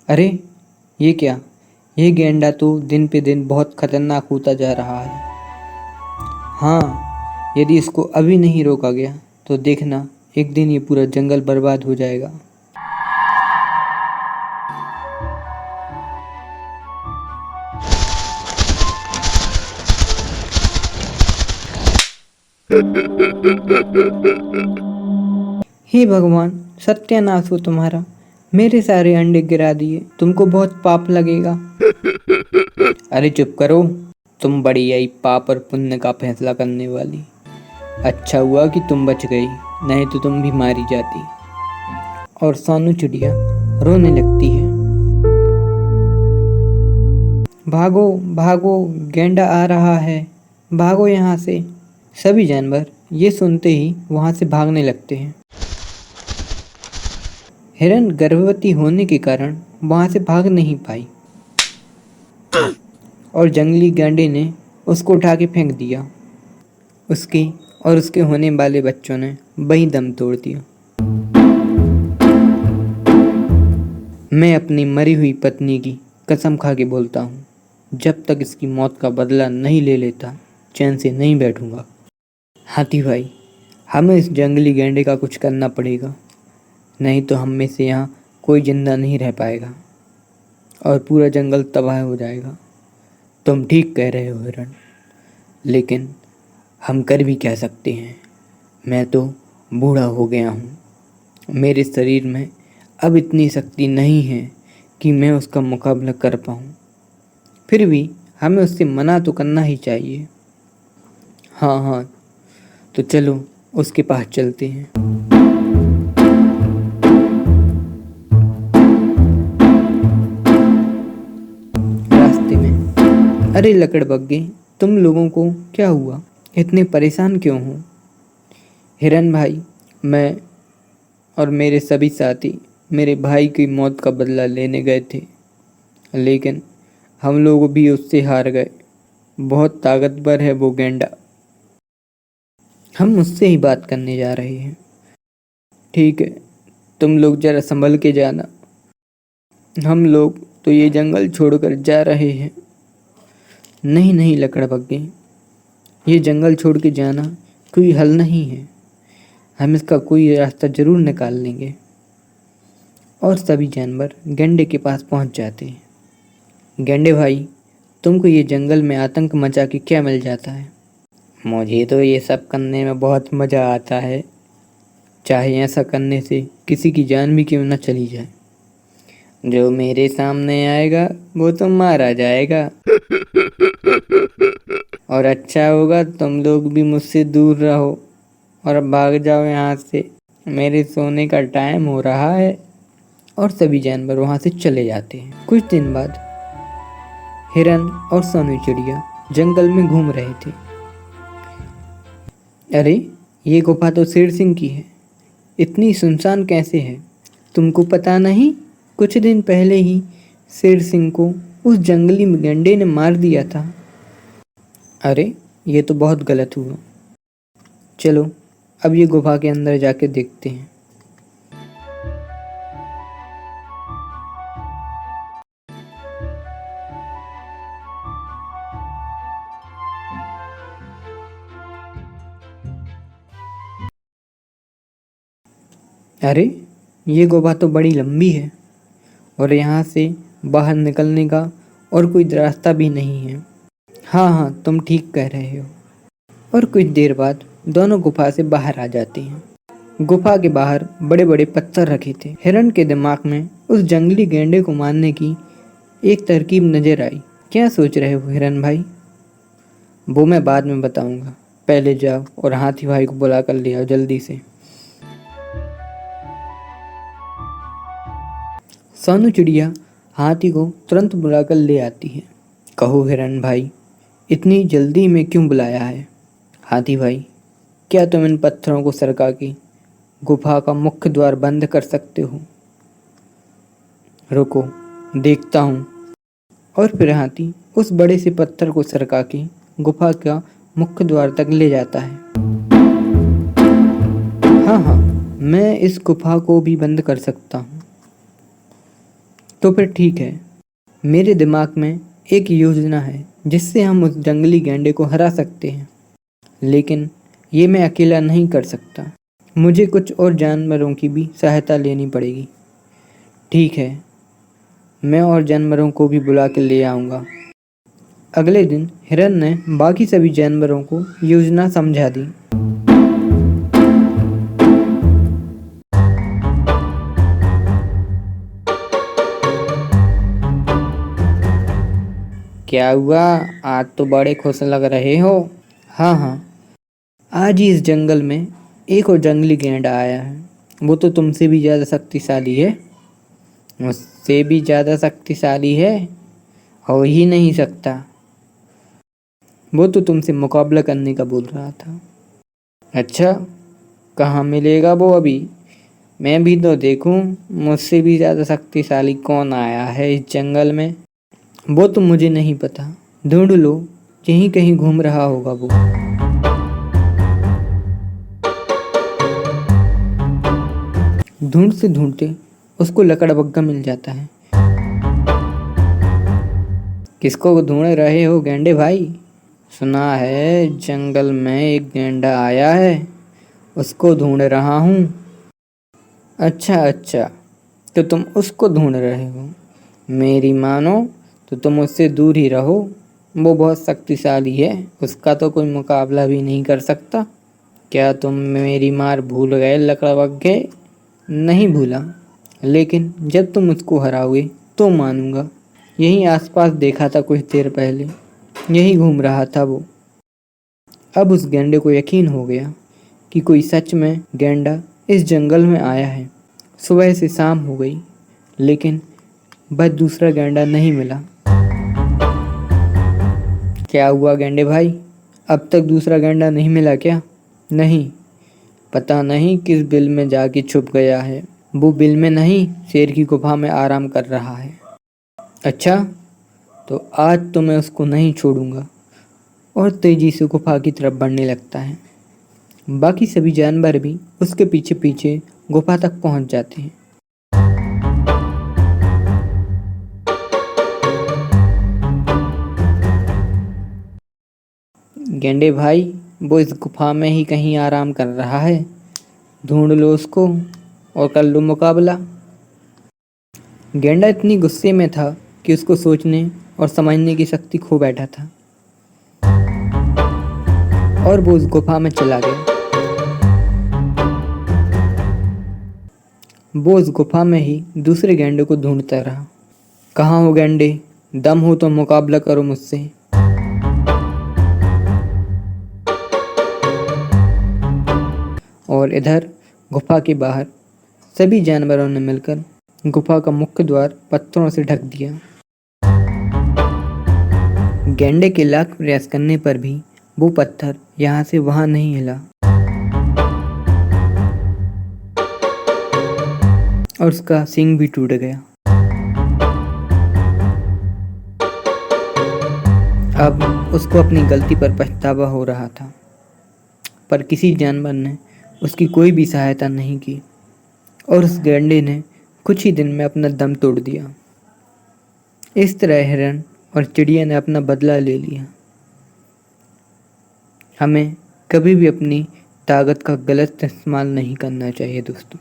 अरे ये क्या? ये गैंडा तो दिन पे दिन बहुत खतरनाक होता जा रहा है। हाँ, यदि इसको अभी नहीं रोका गया तो देखना एक दिन ये पूरा जंगल बर्बाद हो जाएगा। हे भगवान, सत्यानाश हो तुम्हारा। मेरे सारे अंडे गिरा दिए। तुमको बहुत पाप लगेगा। अरे चुप करो। तुम बड़ी आई पाप और पुण्य का फैसला करने वाली। अच्छा हुआ कि तुम बच गई, नहीं तो तुम भी मारी जाती। और सोनू चिड़िया रोने लगती है। भागो भागो, गैंडा आ रहा है। भागो यहाँ से। सभी जानवर ये सुनते ही वहाँ से भागने लगते हैं। हिरन गर्भवती होने के कारण वहाँ से भाग नहीं पाई और जंगली गैंडे ने उसको उठा के फेंक दिया। उसके और उसके होने वाले बच्चों ने वहीं दम तोड़ दिया। मैं अपनी मरी हुई पत्नी की कसम खा के बोलता हूँ, जब तक इसकी मौत का बदला नहीं ले लेता चैन से नहीं बैठूंगा। हाथी भाई, हमें इस जंगली गैंडे का कुछ करना पड़ेगा, नहीं तो हम में से यहाँ कोई जिंदा नहीं रह पाएगा और पूरा जंगल तबाह हो जाएगा। तुम ठीक कह रहे हो हिरण, लेकिन हम कर भी क्या सकते हैं। मैं तो बूढ़ा हो गया हूँ। मेरे शरीर में अब इतनी शक्ति नहीं है कि मैं उसका मुकाबला कर पाऊँ। फिर भी हमें उससे मना तो करना ही चाहिए। हाँ, तो चलो उसके पास चलते हैं। रास्ते में, अरे लकड़बग्गे, तुम लोगों को क्या हुआ? इतने परेशान क्यों हो? हिरन भाई, मैं और मेरे सभी साथी मेरे भाई की मौत का बदला लेने गए थे, लेकिन हम लोग भी उससे हार गए। बहुत ताकतवर है वो गैंडा। हम उससे ही बात करने जा रहे हैं। ठीक है, तुम लोग जरा संभल के जाना। हम लोग तो ये जंगल छोड़कर जा रहे हैं। नहीं लकड़बग्गे, ये जंगल छोड़ के जाना कोई हल नहीं है। हम इसका कोई रास्ता जरूर निकाल लेंगे। और सभी जानवर गैंडे के पास पहुंच जाते हैं। गैंडे भाई, तुमको ये जंगल में आतंक मचा के क्या मिल जाता है? मुझे तो ये सब करने में बहुत मज़ा आता है, चाहे ऐसा करने से किसी की जान भी क्यों न चली जाए। जो मेरे सामने आएगा वो तो मारा जाएगा। और अच्छा होगा तुम लोग भी मुझसे दूर रहो और भाग जाओ यहाँ से। मेरे सोने का टाइम हो रहा है। और सभी जानवर वहाँ से चले जाते हैं। कुछ दिन बाद हिरन और सोनू चिड़िया जंगल में घूम रहे थे। अरे ये गुफा तो शेर सिंह की है, इतनी सुनसान कैसे है? तुमको पता नहीं, कुछ दिन पहले ही शेर सिंह को उस जंगली गैंडे ने मार दिया था। अरे ये तो बहुत गलत हुआ। चलो अब ये गुफा के अंदर जाके देखते हैं। अरे ये गुफा तो बड़ी लंबी है और यहाँ से बाहर निकलने का और कोई रास्ता भी नहीं है। हाँ, तुम ठीक कह रहे हो। और कुछ देर बाद दोनों गुफा से बाहर आ जाते हैं। गुफा के बाहर बड़े बड़े पत्थर रखे थे। हिरन के दिमाग में उस जंगली गैंडे को मारने की एक तरकीब नजर आई। क्या सोच रहे हो हिरन भाई? वो मैं बाद में बताऊंगा। पहले जाओ और हाथी भाई को बुला कर ले आओ जल्दी से। सोनू चिड़िया हाथी को तुरंत बुलाकर ले आती है। कहो हिरन भाई, इतनी जल्दी में क्यों बुलाया है? हाथी भाई, क्या तुम इन पत्थरों को सरका के गुफा का मुख्य द्वार बंद कर सकते हो? रुको, देखता हूँ। और फिर हाथी उस बड़े से पत्थर को सरका के गुफा का मुख्य द्वार तक ले जाता है। हाँ, मैं इस गुफा को भी बंद कर सकता हूँ। तो फिर ठीक है, मेरे दिमाग में एक योजना है जिससे हम उस जंगली गैंडे को हरा सकते हैं, लेकिन ये मैं अकेला नहीं कर सकता। मुझे कुछ और जानवरों की भी सहायता लेनी पड़ेगी। ठीक है, मैं और जानवरों को भी बुला के ले आऊँगा। अगले दिन हिरन ने बाकी सभी जानवरों को योजना समझा दी। क्या हुआ? आज तो बड़े खुश लग रहे हो। हाँ हाँ, आज ही इस जंगल में एक और जंगली गैंडा आया है। वो तो तुमसे भी ज़्यादा शक्तिशाली है। मुझसे भी ज़्यादा शक्तिशाली है, हो ही नहीं सकता। वो तो तुमसे मुकाबला करने का बोल रहा था। अच्छा, कहाँ मिलेगा वो अभी? मैं भी तो देखूं मुझसे भी ज़्यादा शक्तिशाली कौन आया है इस जंगल में। वो तो मुझे नहीं पता, ढूंढ लो, यहीं कहीं घूम रहा होगा वो। ढूंढते ढूंढते उसको लकड़बग्गा मिल जाता है। किसको ढूंढ रहे हो गैंडे भाई? सुना है जंगल में एक गैंडा आया है, उसको ढूंढ रहा हूँ। अच्छा अच्छा, तो तुम उसको ढूंढ रहे हो। मेरी मानो तो तुम उससे दूर ही रहो। वो बहुत शक्तिशाली है, उसका तो कोई मुकाबला भी नहीं कर सकता। क्या तुम मेरी मार भूल गए लकड़बग्गे? नहीं भूला, लेकिन जब तुम उसको हराओगे तो मानूंगा। यहीं आसपास देखा था कुछ देर पहले, यहीं घूम रहा था वो। अब उस गैंडे को यकीन हो गया कि कोई सच में गैंडा इस जंगल में आया है। सुबह से शाम हो गई, लेकिन बस दूसरा गैंडा नहीं मिला। क्या हुआ गैंडे भाई, अब तक दूसरा गैंडा नहीं मिला क्या? नहीं, पता नहीं किस बिल में जाके छुप गया है। वो बिल में नहीं, शेर की गुफा में आराम कर रहा है। अच्छा, तो आज तो मैं उसको नहीं छोड़ूंगा। और तेजी से गुफा की तरफ बढ़ने लगता है। बाकी सभी जानवर भी उसके पीछे पीछे गुफा तक पहुंच जाते हैं। गेंडे भाई, वो इस गुफा में ही कहीं आराम कर रहा है। ढूंढ लो उसको और कर लो मुकाबला। गेंडा इतनी गुस्से में था कि उसको सोचने और समझने की शक्ति खो बैठा था, और वो उस गुफा में चला गया। वो उस गुफा में ही दूसरे गेंडे को ढूंढता रहा। कहाँ हो गेंडे? दम हो तो मुकाबला करो मुझसे। और इधर गुफा के बाहर सभी जानवरों ने मिलकर गुफा का मुख्य द्वार पत्थरों से ढक दिया। गेंडे के लाख प्रयास करने पर भी वो पत्थर यहाँ से वहाँ नहीं हिला, और उसका सींग भी टूट गया। अब उसको अपनी गलती पर पछतावा हो रहा था, पर किसी जानवर ने उसकी कोई भी सहायता नहीं की, और उस गैंडे ने कुछ ही दिन में अपना दम तोड़ दिया। इस तरह हिरन और चिड़िया ने अपना बदला ले लिया। हमें कभी भी अपनी ताकत का गलत इस्तेमाल नहीं करना चाहिए दोस्तों।